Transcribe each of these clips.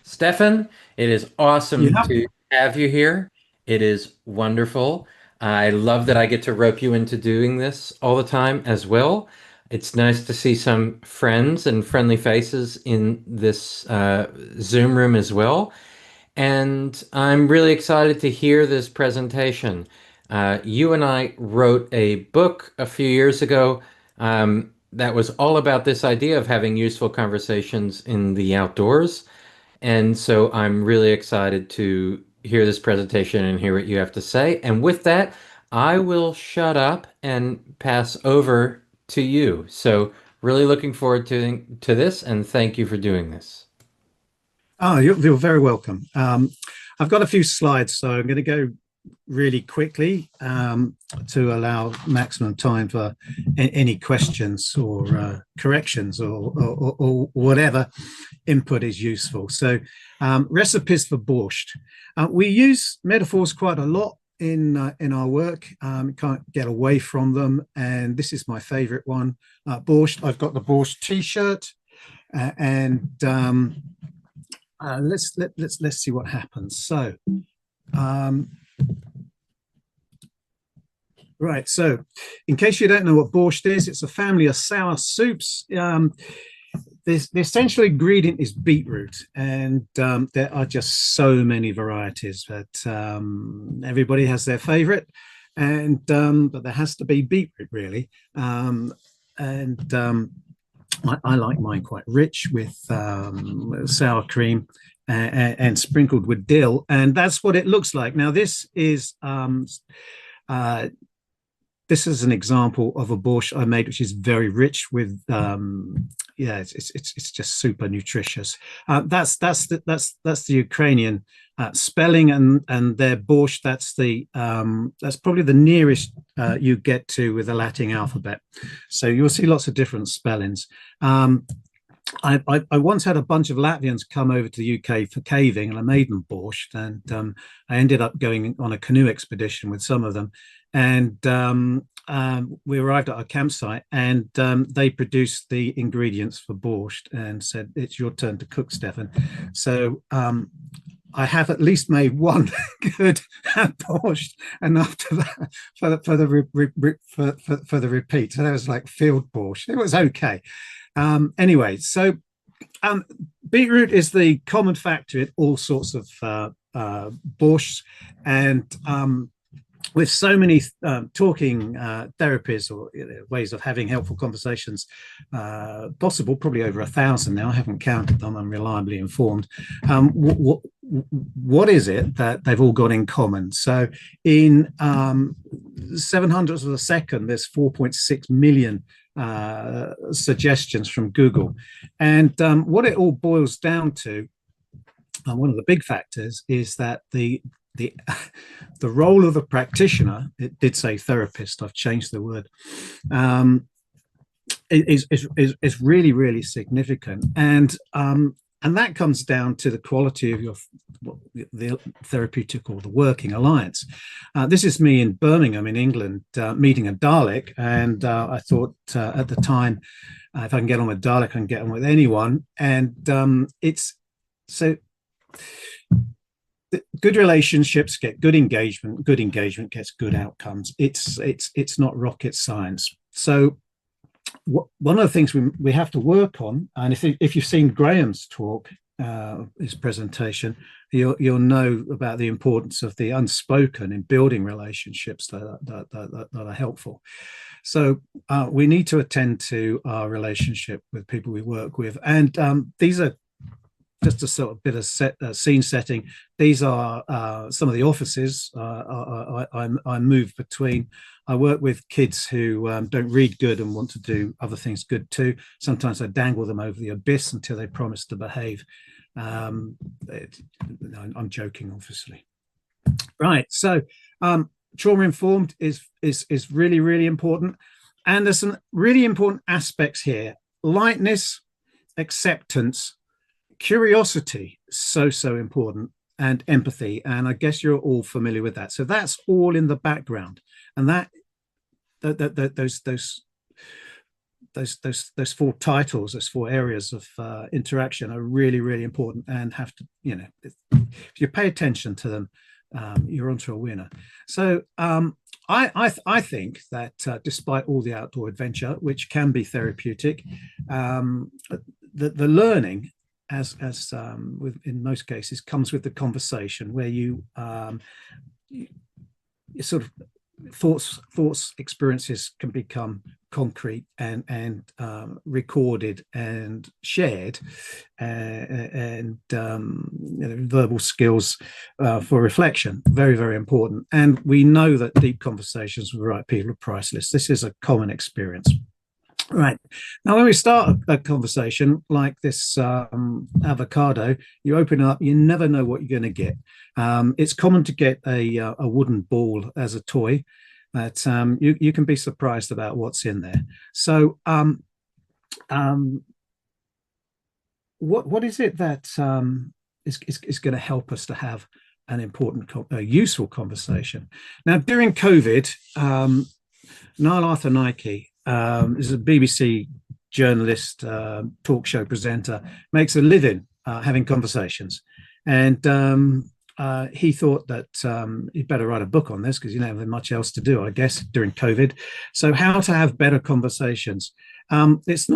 Stefan, it is awesome Yeah. to have you here. It is wonderful. I love that I get to rope you into doing this all the time as well. It's nice to see some friends and friendly faces in this Zoom room as well. And I'm really excited to hear this presentation. You and I wrote a book a few years ago that was all about this idea of having useful conversations in the outdoors. And so I'm really excited to hear this presentation and hear what you have to say. And with that, I will shut up and pass over to you. So really looking forward to this, and thank you for doing this. Oh, you're very welcome. I've got a few slides, so I'm going to go really quickly to allow maximum time for any questions or corrections or whatever input is useful. So, recipes for borscht. We use metaphors quite a lot in our work. Can't get away from them, and this is my favorite one. Borscht. I've got the Borsch T-shirt, and let's see what happens. So, um, right. So, in case you don't know what borscht is, it's a family of sour soups. The essential ingredient is beetroot, and there are just so many varieties. But everybody has their favorite, and but there has to be beetroot really. And I like mine quite rich with sour cream and sprinkled with dill, and that's what it looks like. Now, uh, this is an example of a borscht I made, which is very rich with, yeah, it's just super nutritious. That's the Ukrainian spelling, and their borscht. That's probably the nearest you get to with the Latin alphabet. So you'll see lots of different spellings. I once had a bunch of Latvians come over to the UK for caving, and I made them borscht. And I ended up going on a canoe expedition with some of them, and we arrived at our campsite, and they produced the ingredients for borscht and said, "It's your turn to cook, Stefan." So I have at least made one good borscht, and after that, for the repeat, so that was like field borscht. It was okay. Anyway, so beetroot is the common factor in all sorts of borschts, and with so many talking therapies or ways of having helpful conversations possible, probably over 1,000 now. I haven't counted them. I'm reliably informed. What is it that they've all got in common? So in 700ths of a second, there's 4.6 million suggestions from Google. And what it all boils down to, one of the big factors, is that the the role of the practitioner, it did say therapist, I've changed the word, is really, really significant. And that comes down to the quality of the therapeutic or the working alliance. This is me in Birmingham in England meeting a Dalek, and I thought at the time, if I can get on with Dalek, I can get on with anyone. And it's so good relationships get good engagement. Good engagement gets good outcomes. It's not rocket science. So one of the things we have to work on, and if you've seen Graham's talk, his presentation, you'll know about the importance of the unspoken in building relationships that are helpful. So we need to attend to our relationship with people we work with, and these are just a sort of bit of scene setting. These are some of the offices I move between. I work with kids who don't read good and want to do other things good too. Sometimes I dangle them over the abyss until they promise to behave. I'm joking, obviously. Right. So trauma informed is really, really important. And there's some really important aspects here: lightness, acceptance, curiosity, so important, and empathy. And I guess you're all familiar with that. So that's all in the background, and those those four titles, those four areas of interaction are really, really important, and have to, if you pay attention to them, you're onto a winner. So I think that despite all the outdoor adventure, which can be therapeutic, the learning, as in most cases, comes with the conversation, where you sort of thoughts experiences can become concrete and recorded and shared, and verbal skills for reflection, very, very important. And we know that deep conversations with the right people are priceless. This is a common experience. Right. Now, when we start a conversation like this avocado, you open it up, you never know what you're going to get. It's common to get a wooden ball as a toy, but you can be surprised about what's in there. So what is it that is going to help us to have an important, useful conversation? Now, during COVID, Niall Arthur Nike is a BBC journalist, talk show presenter, makes a living having conversations. And he thought that he'd better write a book on this, because you don't have much else to do, I guess, during COVID. So how to have better conversations. It's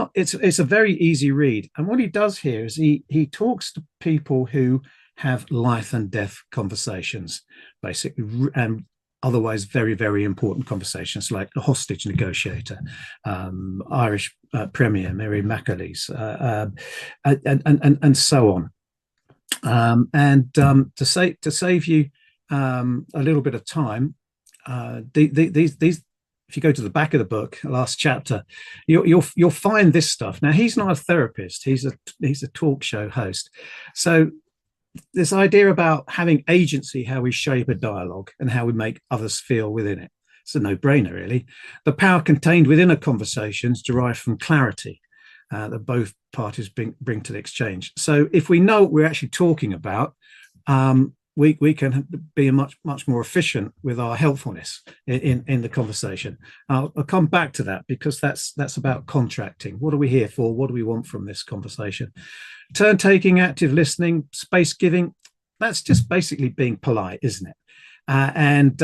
a very easy read. And what he does here is he talks to people who have life and death conversations, basically, and otherwise very, very important conversations, like the hostage negotiator, Irish Premier Mary McAleese, and so on. To save you a little bit of time, these, if you go to the back of the book, last chapter, you'll find this stuff. Now, he's not a therapist; he's a talk show host. So this idea about having agency, how we shape a dialogue and how we make others feel within it. It's a no-brainer, really. The power contained within a conversation is derived from clarity that both parties bring to the exchange. So if we know what we're actually talking about, we can be much more efficient with our helpfulness in the conversation. I'll come back to that, because that's about contracting. What are we here for? What do we want from this conversation? Turn taking, active listening, space giving. That's just basically being polite, isn't it? And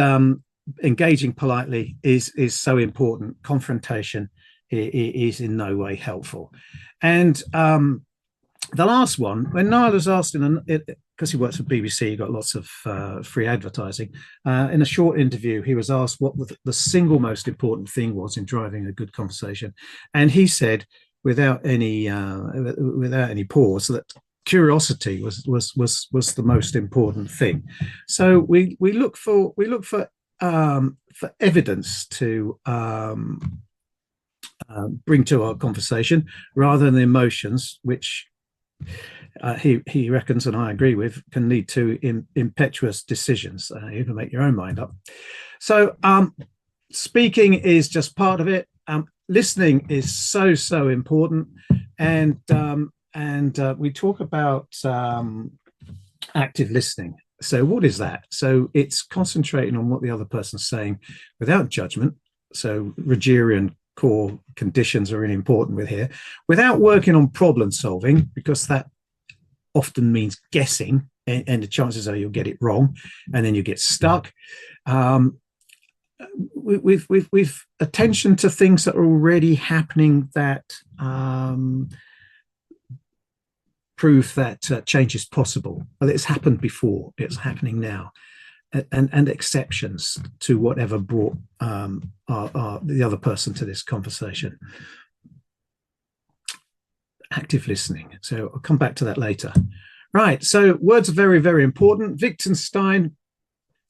engaging politely is so important. Confrontation is in no way helpful. And the last one, when Niall was asked, because he works for BBC, he got lots of free advertising. In a short interview, he was asked what the single most important thing was in driving a good conversation, and he said, without any pause, that curiosity was the most important thing. So we look for evidence to bring to our conversation, rather than the emotions, which he reckons, and I agree with, can lead to impetuous decisions. You can make your own mind up. So speaking is just part of it. Listening is so important, and we talk about active listening. So what is that? So it's concentrating on what the other person's saying without judgment. So Rogerian core conditions are really important with here, without working on problem solving, because that often means guessing, and the chances are you'll get it wrong, and then you get stuck. With attention to things that are already happening, that prove that change is possible. Well, it's happened before, it's happening now, and exceptions to whatever brought the other person to this conversation. Active listening. So I'll come back to that later. Right. So words are very, very important. Wittgenstein,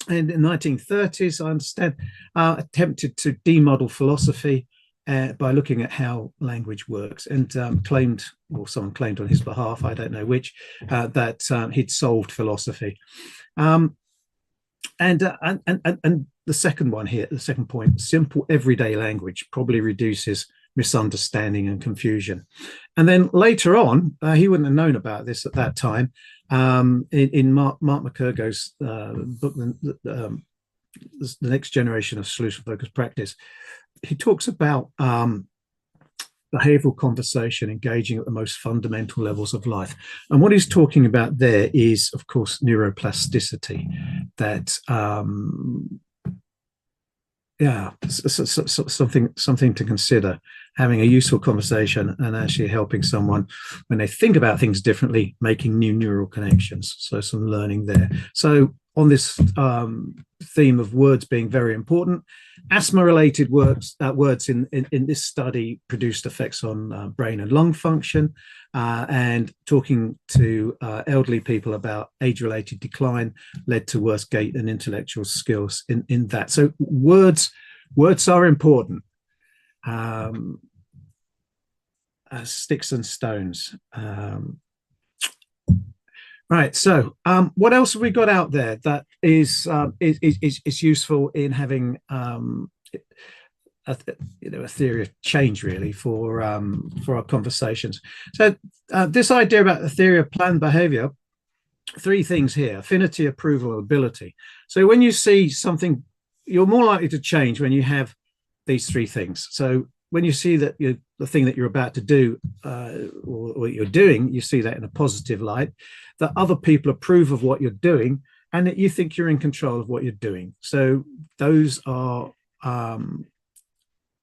in the 1930s, I understand, attempted to demodel philosophy by looking at how language works, and claimed, or someone claimed on his behalf, I don't know which, that he'd solved philosophy. And the second one here, the second point, simple everyday language probably reduces misunderstanding and confusion. And then later on, he wouldn't have known about this at that time. In Mark McCurgo's book, The Next Generation of Solution Focused Practice, he talks about behavioral conversation, engaging at the most fundamental levels of life. And what he's talking about there is, of course, neuroplasticity. That something to consider. Having a useful conversation and actually helping someone when they think about things differently, making new neural connections. So some learning there. So on this theme of words being very important, asthma-related words in this study produced effects on brain and lung function, and talking to elderly people about age-related decline led to worse gait and intellectual skills in that. So words are important. Sticks and stones. Right. So, what else have we got out there that is useful in having a theory of change, really, for our conversations? So, this idea about the theory of planned behavior. 3 things here: affinity, approval, ability. So, when you see something, you're more likely to change when you have these 3 things. So, when you see that the thing that you're about to do or what you're doing, you see that in a positive light, that other people approve of what you're doing, and that you think you're in control of what you're doing. So those are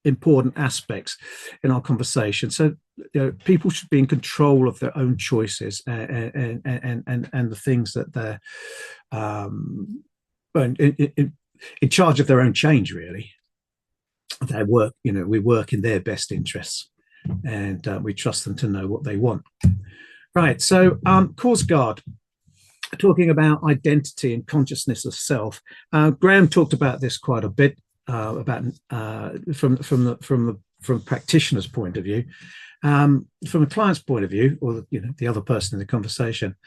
important aspects in our conversation. So people should be in control of their own choices and the things that they're in charge of their own change, really. They work, we work in their best interests, and we trust them to know what they want. Right. So, Course Guard, talking about identity and consciousness of self. Graham talked about this quite a bit, about from a practitioner's point of view, from a client's point of view, or the other person in the conversation.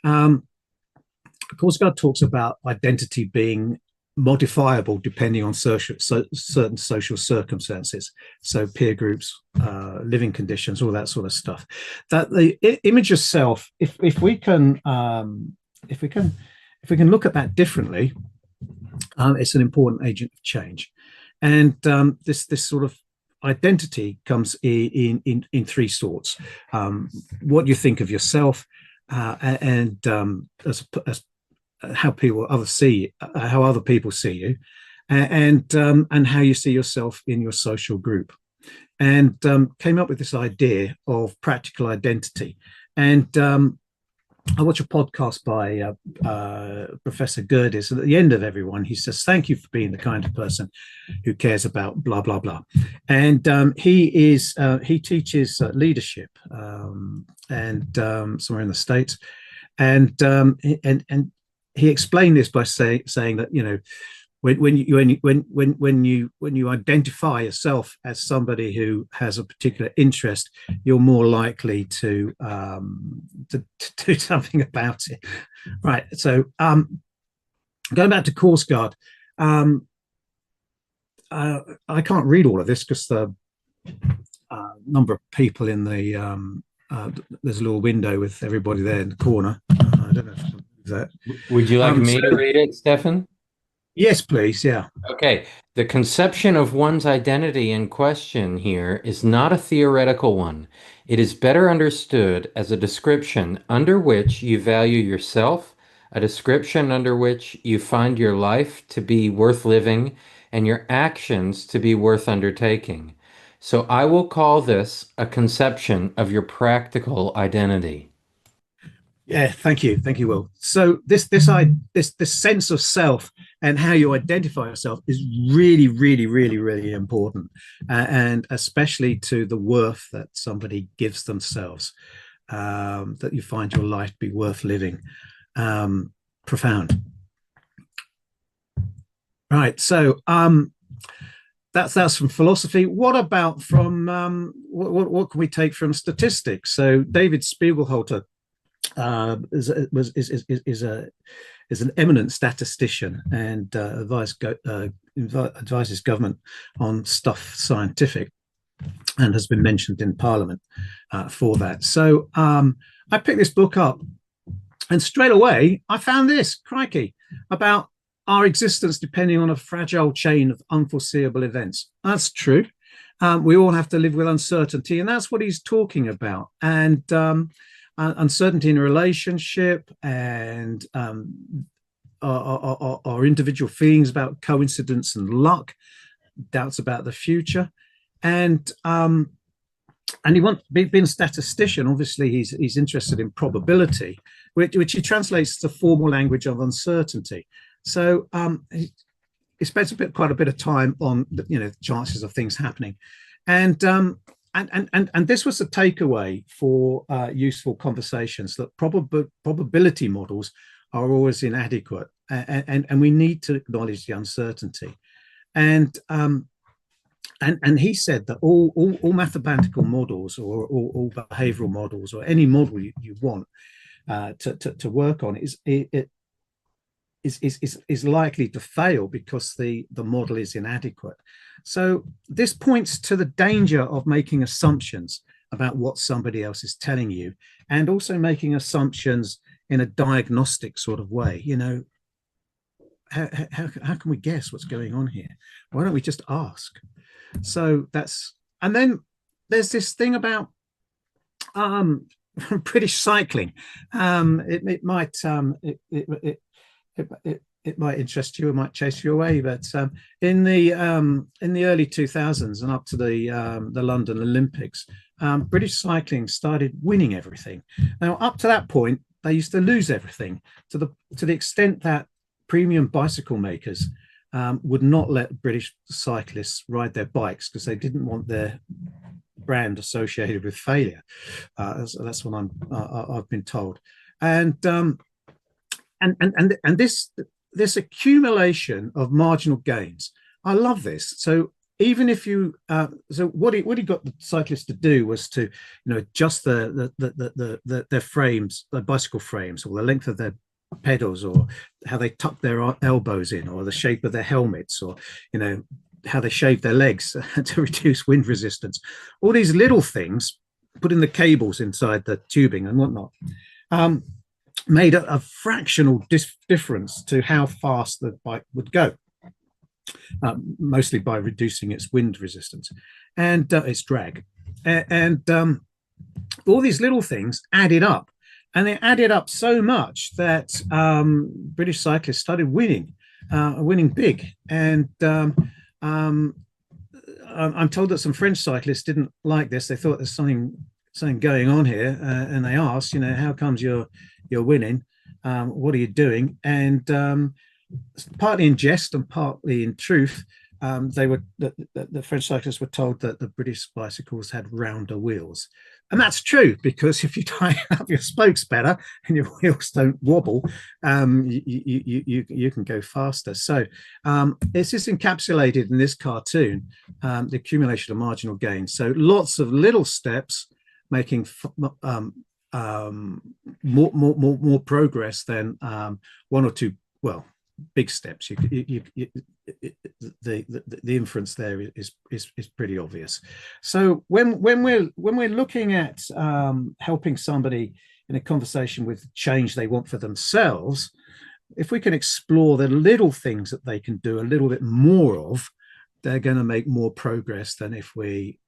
Course Guard talks about identity being modifiable depending on certain social circumstances, so peer groups, living conditions, all that sort of stuff. That the image of self, if we can look at that differently, it's an important agent of change. And this sort of identity comes in 3 sorts: what you think of yourself, and as how other people see you, and how you see yourself in your social group, and came up with this idea of practical identity. And I watch a podcast by Professor Gerdes, and at the end of everyone, he says, "Thank you for being the kind of person who cares about blah blah blah." And he teaches leadership, and somewhere in the States, and he explained this by saying that when you identify yourself as somebody who has a particular interest, you're more likely to do something about it. Right. So going back to Course Guard, I can't read all of this because the number of people in the there's a little window with everybody there in the corner. I don't know if that. Would you like me to read it, Stephan? Yes, please. Yeah. Okay. The conception of one's identity in question here is not a theoretical one. It is better understood as a description under which you value yourself, a description under which you find your life to be worth living and your actions to be worth undertaking. So I will call this a conception of your practical identity. Yeah, thank you, Will. So this sense of self and how you identify yourself is really, really, really, really important, and especially to the worth that somebody gives themselves, that you find your life to be worth living. Profound. Right. So that's from philosophy. What about from what can we take from statistics? So David Spiegelhalter is an eminent statistician and advises government on stuff scientific, and has been mentioned in Parliament for that. So I picked this book up, and straight away I found this, crikey, about our existence depending on a fragile chain of unforeseeable events. That's true. We all have to live with uncertainty, and that's what he's talking about. And uncertainty in a relationship, and our individual feelings about coincidence and luck, doubts about the future, and he wants being a statistician. Obviously, he's interested in probability, which he translates to formal language of uncertainty. So he spends quite a bit of time on the chances of things happening, and this was the takeaway for useful conversations, that probability models are always inadequate, and we need to acknowledge the uncertainty. And he said that all mathematical models, or all behavioral models, or any model you want to work on is likely to fail because the model is inadequate. So this points to the danger of making assumptions about what somebody else is telling you, and also making assumptions in a diagnostic sort of way. How can we guess what's going on here? Why don't we just ask? So and then there's this thing about British cycling. It might interest you, it might chase you away, but in the early 2000s and up to the London Olympics, British cycling started winning everything. Now, up to that point, they used to lose everything, to the extent that premium bicycle makers would not let British cyclists ride their bikes because they didn't want their brand associated with failure. That's what I've been told. And this accumulation of marginal gains, I love this. So even if you, so what he got the cyclists to do was to, adjust their frames, their bicycle frames, or the length of their pedals, or how they tuck their elbows in, or the shape of their helmets, or how they shave their legs to reduce wind resistance. All these little things, putting the cables inside the tubing and whatnot, made a fractional difference to how fast the bike would go, mostly by reducing its wind resistance and its drag. And all these little things added up, and they added up so much that British cyclists started winning big. And I'm told that some French cyclists didn't like this. They thought there's something going on here, and they asked, how comes you're winning? What are you doing? And partly in jest and partly in truth, the French cyclists were told that the British bicycles had rounder wheels. And that's true, because if you tie up your spokes better and your wheels don't wobble, you can go faster. So it's just encapsulated in this cartoon, the accumulation of marginal gains. So lots of little steps making more progress than one or two, big steps. The inference there is pretty obvious. So when we're looking at helping somebody in a conversation with change they want for themselves, if we can explore the little things that they can do a little bit more of, they're going to make more progress than if we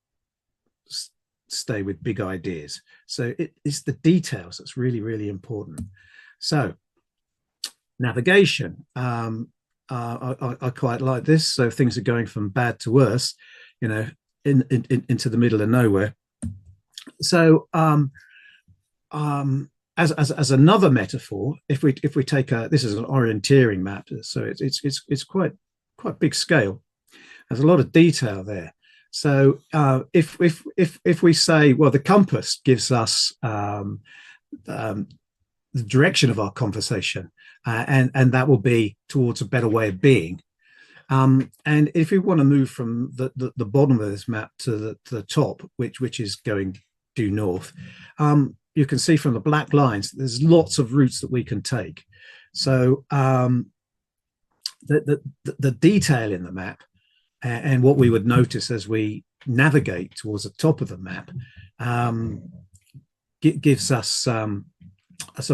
stay with big ideas. So it's the details that's really, really important. So navigation, I quite like this. So things are going from bad to worse, into the middle of nowhere. So as another metaphor, if we take this is an orienteering map, so it's quite big scale. There's a lot of detail there. So if we say, well, the compass gives us the direction of our conversation, and that will be towards a better way of being. And if we want to move from the bottom of this map to the top, which is going due north, you can see from the black lines, there's lots of routes that we can take. So the detail in the map, and what we would notice as we navigate towards the top of the map, gives us some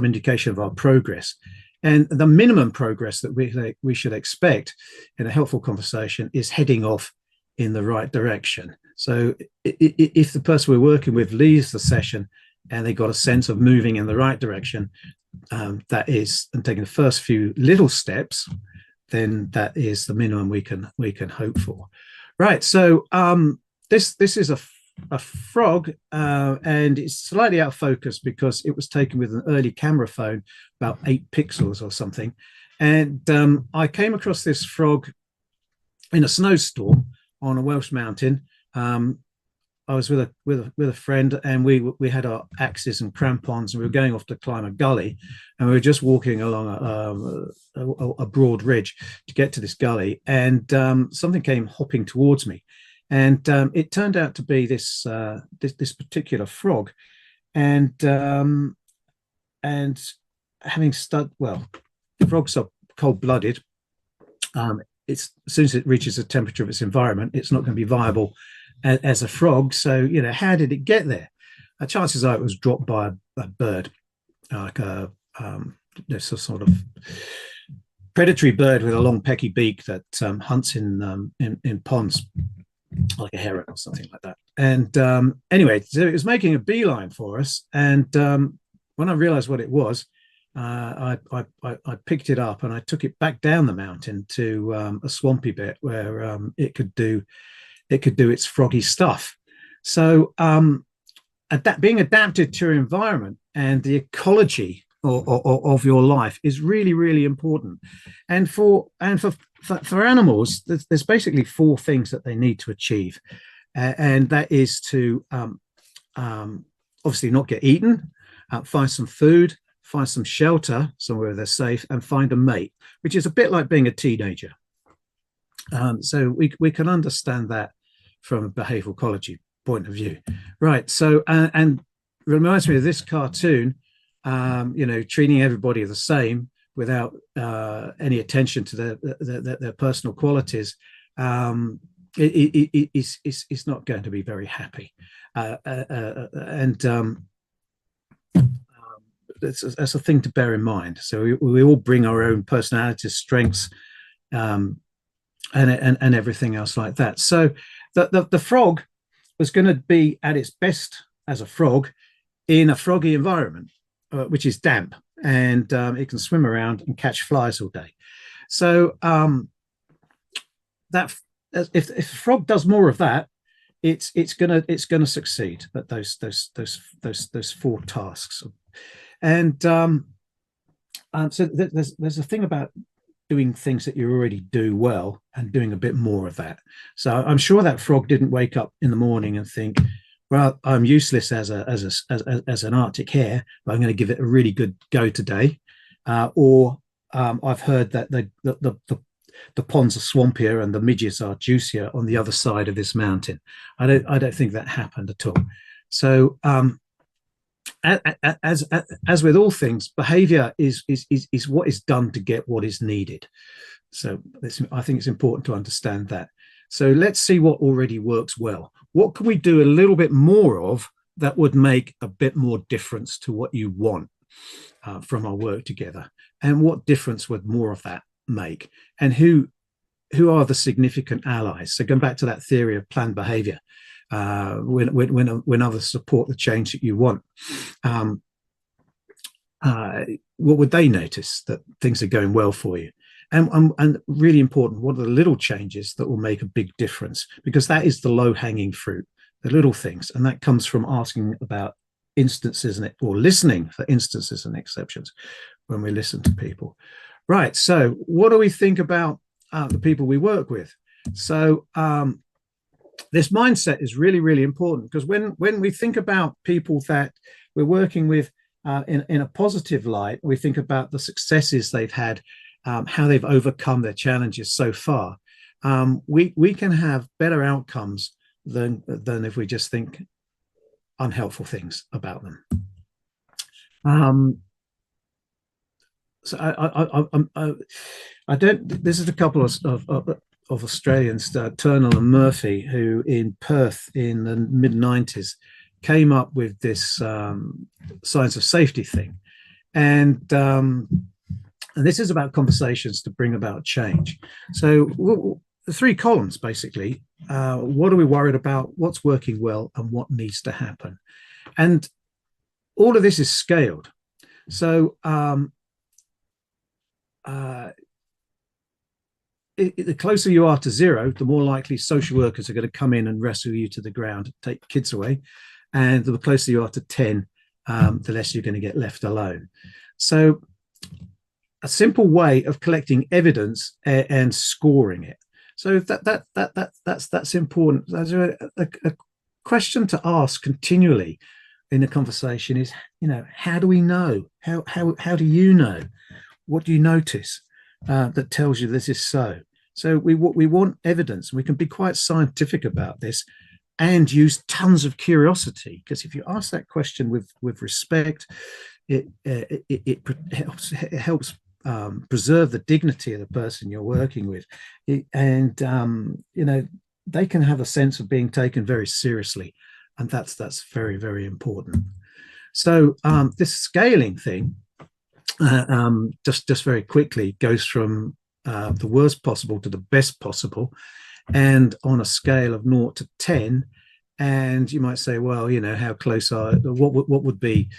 indication of our progress. And the minimum progress that we should expect in a helpful conversation is heading off in the right direction. So if the person we're working with leaves the session and they got a sense of moving in the right direction, that is, and taking the first few little steps, then that is the minimum we can hope for. Right. So this is a frog, and it's slightly out of focus because it was taken with an early camera phone, about 8 pixels or something. And I came across this frog in a snowstorm on a Welsh mountain. I was with a friend, and we had our axes and crampons, and we were going off to climb a gully, and we were just walking along a broad ridge to get to this gully, and something came hopping towards me, and it turned out to be this particular frog, and having frogs are cold-blooded. It's as soon as it reaches the temperature of its environment, it's not going to be viable as a frog. So, how did it get there? Chances are it was dropped by a bird, like a sort of predatory bird with a long pecky beak that hunts in ponds, like a heron or something like that. And anyway, so it was making a beeline for us. And when I realized what it was, I picked it up and I took it back down the mountain to a swampy bit where it could do its froggy stuff. So being adapted to your environment and the ecology of your life is really, really important. And for animals, there's basically 4 things that they need to achieve, and that is to obviously not get eaten, find some food, find some shelter somewhere they're safe, and find a mate, which is a bit like being a teenager. So we can understand that from a behavioral ecology point of view. Right. So, and reminds me of this cartoon, treating everybody the same without any attention to their personal qualities. It's not going to be very happy. That's a thing to bear in mind. So we all bring our own personalities, strengths, and everything else like that. So the frog was going to be at its best as a frog in a froggy environment, which is damp, and it can swim around and catch flies all day. So that if a frog does more of that, it's gonna succeed at those 4 tasks. And so there's a thing about doing things that you already do well and doing a bit more of that. So I'm sure that frog didn't wake up in the morning and think, well, I'm useless as an Arctic hare, but I'm going to give it a really good go today. Or I've heard that the ponds are swampier and the midges are juicier on the other side of this mountain. I don't think that happened at all. So as with all things, behavior is what is done to get what is needed. So I think it's important to understand that. So let's see what already works well. What can we do a little bit more of that would make a bit more difference to what you want from our work together? And what difference would more of that make? And who are the significant allies? So going back to that theory of planned behavior, when others support the change that you want, what would they notice that things are going well for you? And really important, what are the little changes that will make a big difference? Because that is the low-hanging fruit, the little things, and that comes from asking about instances or listening for instances and exceptions when we listen to people. Right. So what do we think about the people we work with? So this mindset is really, really important, because when we think about people that we're working with in a positive light, we think about the successes they've had, how they've overcome their challenges so far. We can have better outcomes than if we just think unhelpful things about them. So I don't. This is a couple of Australians, Turnell and Murphy, who in Perth in the mid-90s came up with this science of safety thing, and this is about conversations to bring about change. So the three columns basically. What are we worried about? What's working well, and what needs to happen? And all of this is scaled. So the closer you are to zero, the more likely social workers are going to come in and wrestle you to the ground, take kids away. And the closer you are to 10, the less you're going to get left alone. So a simple way of collecting evidence and scoring it. So that's important. There's a question to ask continually in a conversation is, how do we know? How do you know? What do you notice that tells you this is so? So we want evidence. We can be quite scientific about this and use tons of curiosity, because if you ask that question with respect, it helps preserve the dignity of the person you're working with, and they can have a sense of being taken very seriously, and that's very, very important. So this scaling thing, just very quickly, goes from the worst possible to the best possible, and on a scale of 0 to 10. And you might say, well, how close are what would be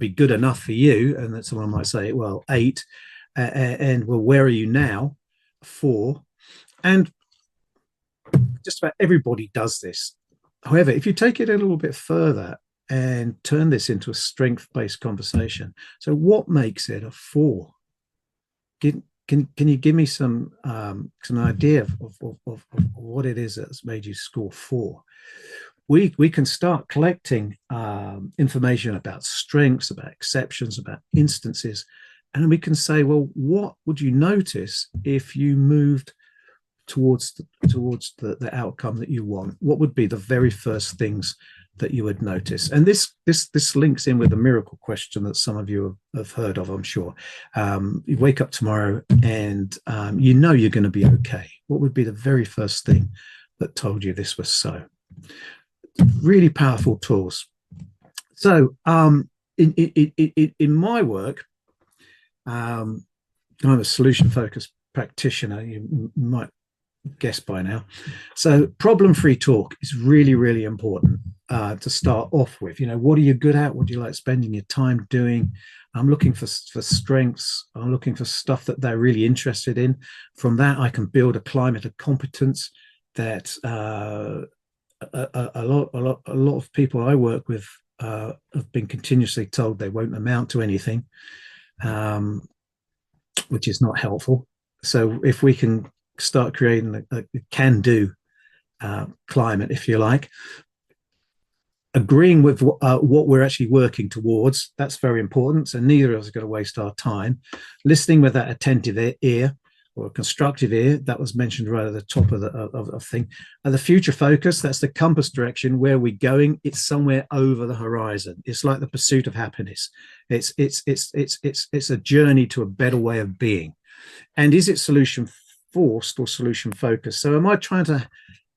good enough for you? And that someone might say, well, 8. And well, where are you now? 4. And just about everybody does this. However, if you take it a little bit further and turn this into a strength-based conversation, so what makes it a 4? Can you give me some idea of what it is that's made you score 4? We can start collecting information about strengths, about exceptions, about instances, and we can say, well, what would you notice if you moved towards the outcome that you want? What would be the very first things that you would notice? And this links in with the miracle question that some of you have heard of, I'm sure. You wake up tomorrow and you're going to be okay. What would be the very first thing that told you this was so? Really powerful tools. So in my work, I'm a solution-focused practitioner. You might guess by now. So problem-free talk is really, really important to start off with. What are you good at? What do you like spending your time doing? I'm looking for strengths. I'm looking for stuff that they're really interested in. From that, I can build a climate of competence that a lot of people I work with have been continuously told they won't amount to anything, which is not helpful. So if we can start creating a can-do climate, if you like, agreeing with what we're actually working towards, that's very important. So neither of us are going to waste our time. Listening with that attentive ear, or a constructive ear, that was mentioned right at the top of the thing. And the future focus, that's the compass direction. Where we're going, it's somewhere over the horizon. It's like the pursuit of happiness. It's a journey to a better way of being. And is it solution forced or solution focused? So am I trying to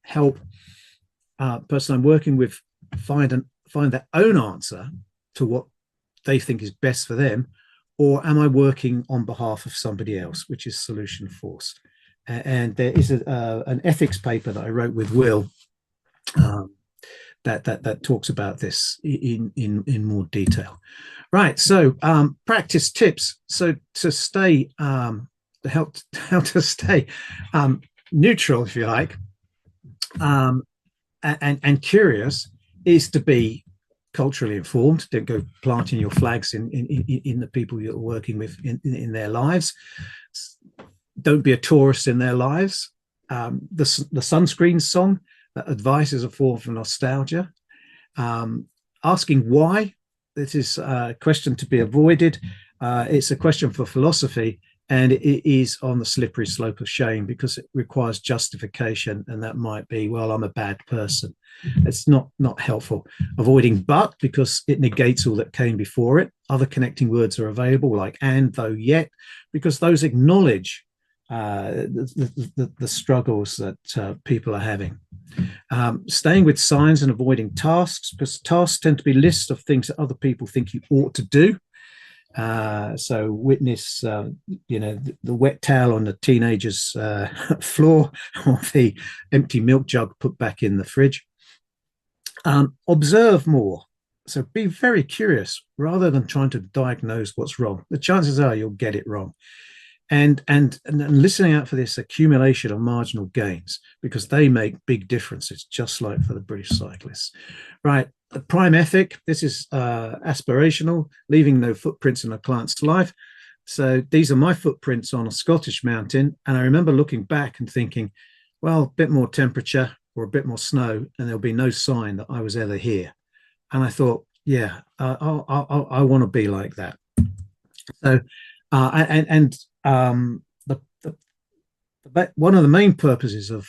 help person I'm working with find their own answer to what they think is best for them? Or am I working on behalf of somebody else, which is solution forced? And there is an ethics paper that I wrote with Will that talks about this in more detail. Right. So practice tips. So to stay how to stay neutral, if you like, and curious, is to be culturally informed. Don't go planting your flags in the people you're working with in their lives. Don't be a tourist in their lives. The sunscreen song, advice is a form of nostalgia. Asking why, this is a question to be avoided. It's a question for philosophy, and it is on the slippery slope of shame, because it requires justification, and that might be, well, I'm a bad person. It's not helpful. Avoiding but, because it negates all that came before it. Other connecting words are available, like and, though, yet, because those acknowledge the struggles that people are having. Staying with signs and avoiding tasks, because tasks tend to be lists of things that other people think you ought to do. So witness, the wet towel on the teenager's floor, or the empty milk jug put back in the fridge. Observe more. So be very curious rather than trying to diagnose what's wrong. The chances are you'll get it wrong. And listening out for this accumulation of marginal gains, because they make big differences, just like for the British cyclists. Right, the prime ethic, this is aspirational, leaving no footprints in a client's life. So these are my footprints on a Scottish mountain, and I remember looking back and thinking, well, a bit more temperature or a bit more snow and there'll be no sign that I was ever here. And I thought, yeah, I want to be like that. So one of the main purposes of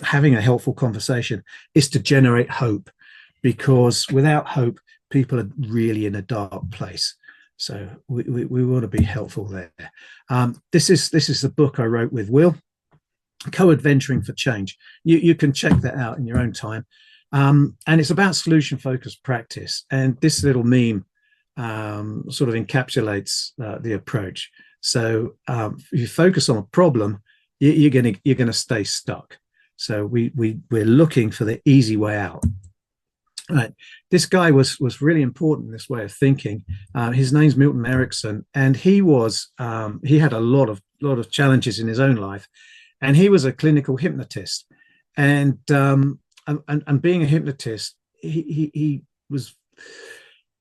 having a helpful conversation is to generate hope, because without hope, people are really in a dark place. So we want to be helpful there. This is the book I wrote with Will, Co-Adventuring for Change. You can check that out in your own time. And it's about solution-focused practice. And this little meme sort of encapsulates the approach. So if you focus on a problem, you're gonna stay stuck. So we're looking for the easy way out. Right. This guy was really important in this way of thinking. His name's Milton Erickson, and he had a lot of challenges in his own life, and he was a clinical hypnotist. And being a hypnotist, he was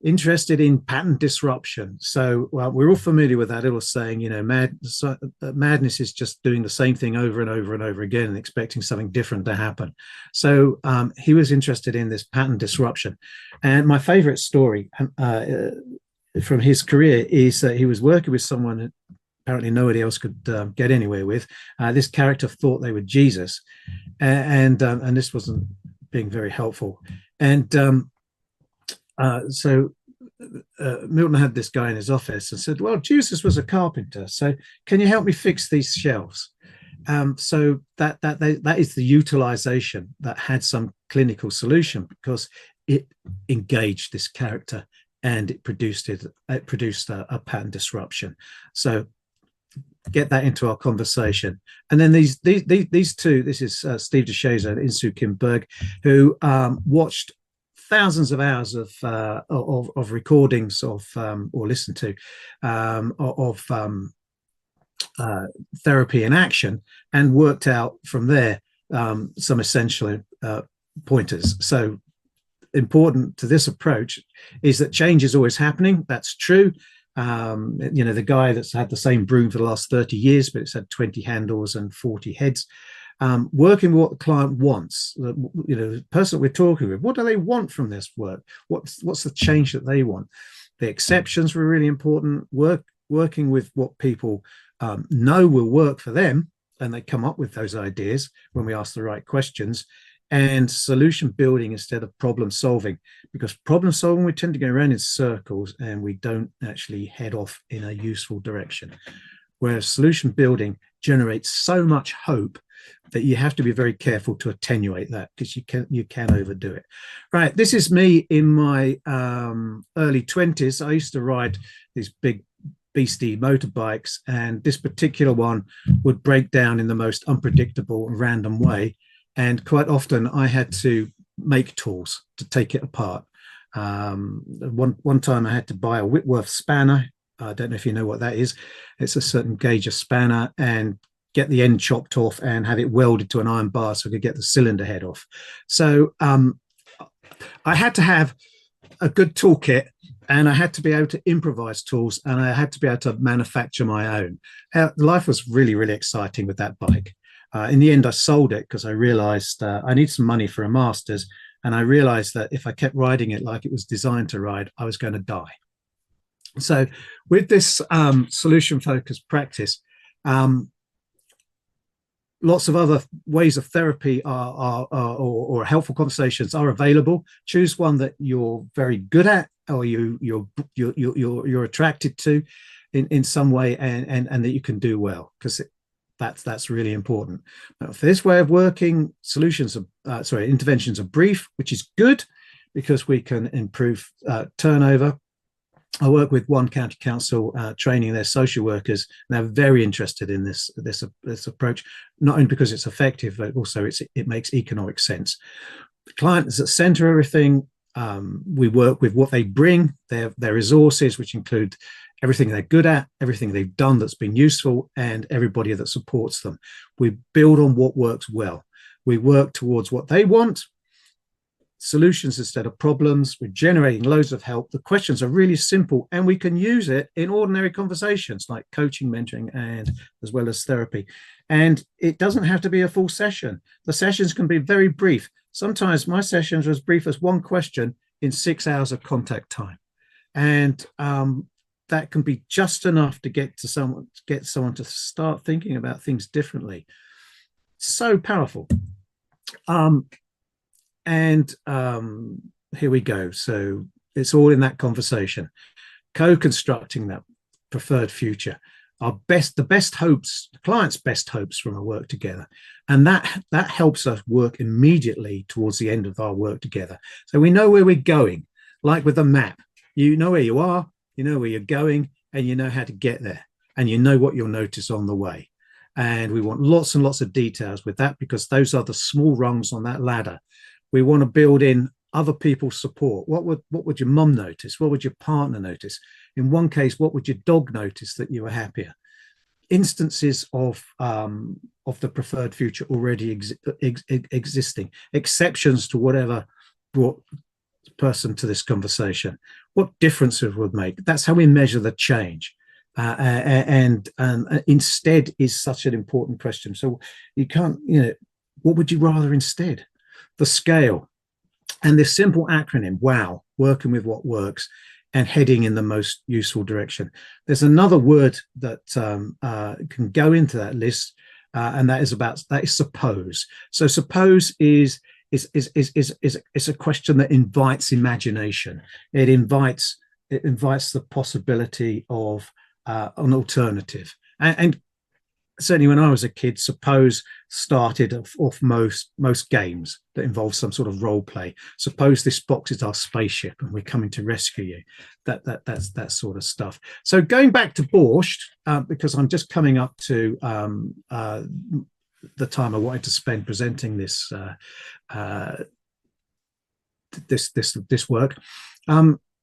interested in pattern disruption. So we're all familiar with that little saying, madness is just doing the same thing over and over and over again and expecting something different to happen. So he was interested in this pattern disruption. And my favorite story from his career is that he was working with someone that apparently nobody else could get anywhere with. This character thought they were Jesus, and this wasn't being very helpful. And so Milton had this guy in his office and said, well, Jesus was a carpenter, so can you help me fix these shelves? So that is the utilization that had some clinical solution, because it engaged this character and it produced a pattern disruption. So get that into our conversation. And then these two, this is Steve DeShazer and Insoo Kim Berg, who watched thousands of hours of recordings of or listened to of therapy in action, and worked out from there some essential pointers. So important to this approach is that change is always happening. That's true. The guy that's had the same broom for the last 30 years, but it's had 20 handles and 40 heads. Working with what the client wants, the person we're talking with, what do they want from this work? What's the change that they want? The exceptions were really important. Working with what people know will work for them, and they come up with those ideas when we ask the right questions. And solution building instead of problem solving, because problem solving, we tend to go around in circles and we don't actually head off in a useful direction. Whereas solution building generates so much hope that you have to be very careful to attenuate that, because you can overdo it. Right, this is me in my early 20s. I used to ride these big beastie motorbikes, and this particular one would break down in the most unpredictable and random way. And quite often I had to make tools to take it apart. One time I had to buy a Whitworth spanner. I don't know if you know what that is. It's a certain gauge of spanner, and get the end chopped off and have it welded to an iron bar so I could get the cylinder head off. So I had to have a good toolkit, and I had to be able to improvise tools, and I had to be able to manufacture my own. Life was really, really exciting with that bike. In the end, I sold it because I realized I need some money for a master's, and I realized that if I kept riding it like it was designed to ride, I was going to die. So with this solution-focused practice, lots of other ways of therapy or helpful conversations are available. Choose one that you're very good at, or you're attracted to in some way, and that you can do well, because that's really important. Now, for this way of working, interventions are brief, which is good because we can improve turnover. I work with one county council training their social workers, and they're very interested in this approach, not only because it's effective, but also it makes economic sense. The client is at the center of everything. We work with what they bring, their resources, which include everything they're good at, everything they've done that's been useful, and everybody that supports them. We build on what works well. We work towards what they want, solutions instead of problems. We're generating loads of help. The questions are really simple, and we can use it in ordinary conversations like coaching, mentoring, and as well as therapy. And it doesn't have to be a full session. The sessions can be very brief. Sometimes my sessions are as brief as one question in 6 hours of contact time. And that can be just enough to get someone to start thinking about things differently. So powerful. And here we go. So it's all in that conversation, co-constructing that preferred future. The best hopes, the client's best hopes from our work together, and that helps us work immediately towards the end of our work together. So we know where we're going, like with a map. You know where you are, you know where you're going, and you know how to get there, and you know what you'll notice on the way. And we want lots and lots of details with that, because those are the small rungs on that ladder. We want to build in other people's support. What would your mum notice? What would your partner notice? In one case, what would your dog notice that you were happier? Instances of the preferred future already existing, exceptions to whatever brought the person to this conversation. What difference it would make? That's how we measure the change. And instead is such an important question. So you can't, what would you rather instead? The scale, and this simple acronym, WOW, working with what works and heading in the most useful direction. There's another word that can go into that list, and that is suppose. So suppose is a question that invites imagination. It invites the possibility of an alternative. And certainly when I was a kid, suppose started off most games that involve some sort of role play. Suppose this box is our spaceship and we're coming to rescue you. That's that sort of stuff. So going back to Borsch, because I'm just coming up to the time I wanted to spend presenting this this work.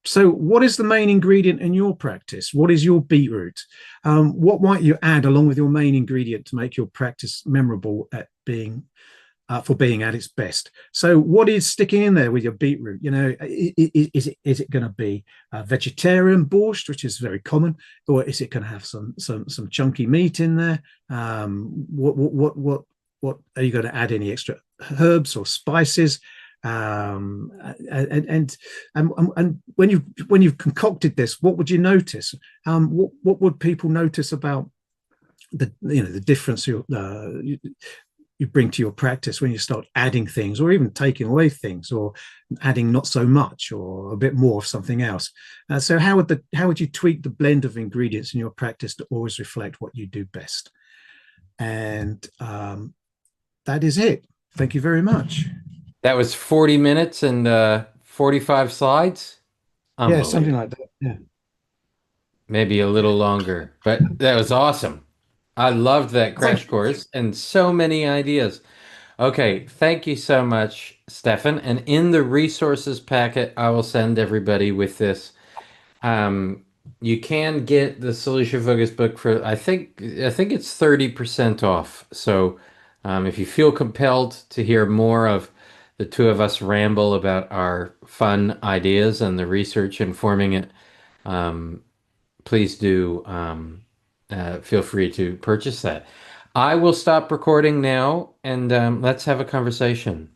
So what is the main ingredient in your practice? What is your beetroot? What might you add along with your main ingredient to make your practice memorable at being for being at its best? So what is sticking in there with your beetroot? Is it going to be vegetarian borscht, which is very common, or is it going to have some chunky meat in there? What are you going to add? Any extra herbs or spices? And when you've concocted this, what would you notice? What would people notice about the difference you bring to your practice when you start adding things, or even taking away things, or adding not so much, or a bit more of something else? So how would you tweak the blend of ingredients in your practice to always reflect what you do best? And that is it. Thank you very much. That was 40 minutes and 45 slides. Yeah, something Unbelievable. like that. Yeah. Maybe a little longer, but that was awesome. I loved that Thank crash course and so many ideas. Okay, thank you so much, Stefan. And in the resources packet, I will send everybody with this. Um, you can get the Solution Focus book for I think it's 30% off. So if you feel compelled to hear more of the two of us ramble about our fun ideas and the research informing it, um, please do feel free to purchase that. I will stop recording now and let's have a conversation.